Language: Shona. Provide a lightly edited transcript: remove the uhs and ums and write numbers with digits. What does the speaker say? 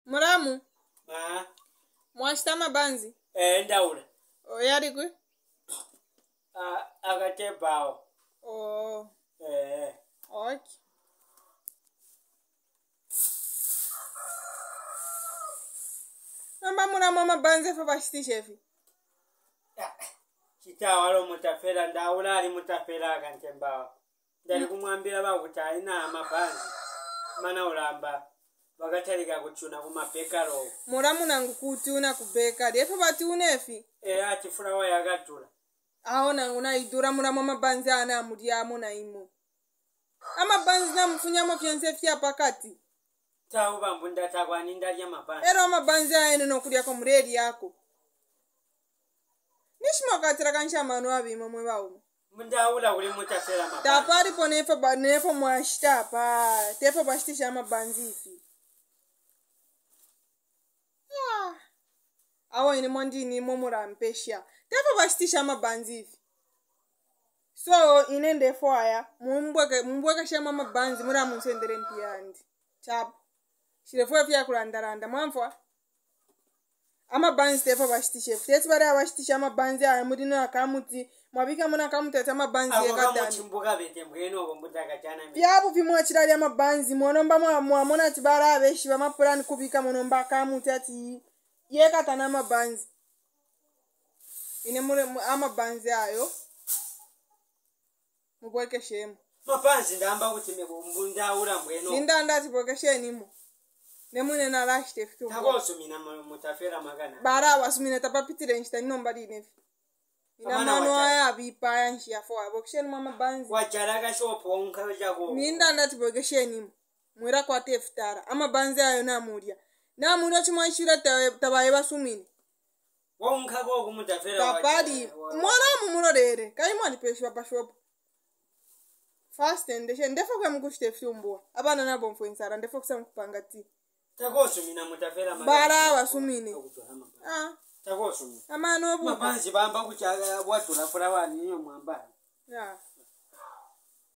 Muramu. Mwashita mabanzi. Ndaula. Yari kwe? Agatebao. Okay. Namba muramu mabanzi fa bashiti chefi. Chitawalo mutafela ndaula ali mutafela agantebao. Ndali kumwambira bakuti alina amabanzi. Mana ulamba. Bagatalika kuchuna kumapekalo. Muramu nangu kutuna kubekali. Efe bati unefi? Ati fulawa yagatula. Aho nangu na idura muramu amabanzi ana amuriamo na imo. Amabanzi na mfunyamo fianse fia pakati. Tauba mbunda takwani ndali amabanzi. Ero amabanzi aene no kulia kwa mredi yako. Nishima katira kansha manu abimo mwe bawo. Ndaula uli mutafela mabanzi. Tapari po nefa mwashita pa. Tefa bashitisha amabanzi ifi. Awo ine mondini momura mpesha. Tefa bashitisha amabanzi ifi. So ine ndefo aya. Mbweka shama amabanzi mura musendere mpiyandi. Chapu. Shirefo pia kurandaranda. Mwamfwa? Amabanzi tefa bashitisha. Tesi bari abashitisha amabanzi aya mudino akamuti. Mwabika muna kamuti ati amabanzi ekatani. Ako chimbuka bete mbweno ombutaka chana mi. Pyabu vimwa chirali amabanzi. Mwonomba mwamona ati bara abeshi bamapurani kubika mwonomba akamuti ati yekatana amabanzi. Ine mure amabanzi ayo. Mubweke shemu. Mabanzi ndamba kuti mbunda ura mbweno. Nindanda ati bweke shenimo. Nemune na rashite fitu. Takosumina mutafela magana. Bara wasumina tapapitire nchita ninomba dinefi. Ina manu aya bipa ya nshia fwa. Bweke shenu amabanzi. Wacharaga shopo unka jago. Nindanda ati bweke shenimo. Mwera kwa tefutara. Amabanzi ayo na muria. Na muria chumashira tabaye basumini. Wonka go kumutafela Kapadi. Mwana mumurorere. Kai mwani peshi wapa shopo. Fast ndeshe ndefo kwa mkushite fyumbua. Abana nabo mfuensara ndefo kusema kupangati. Takosumina mutafela magana. Bara wasumini. Takosumina. Amano bu. Mabanzi bamba kuchaga watu la fulawani niyo mwambani. Ya.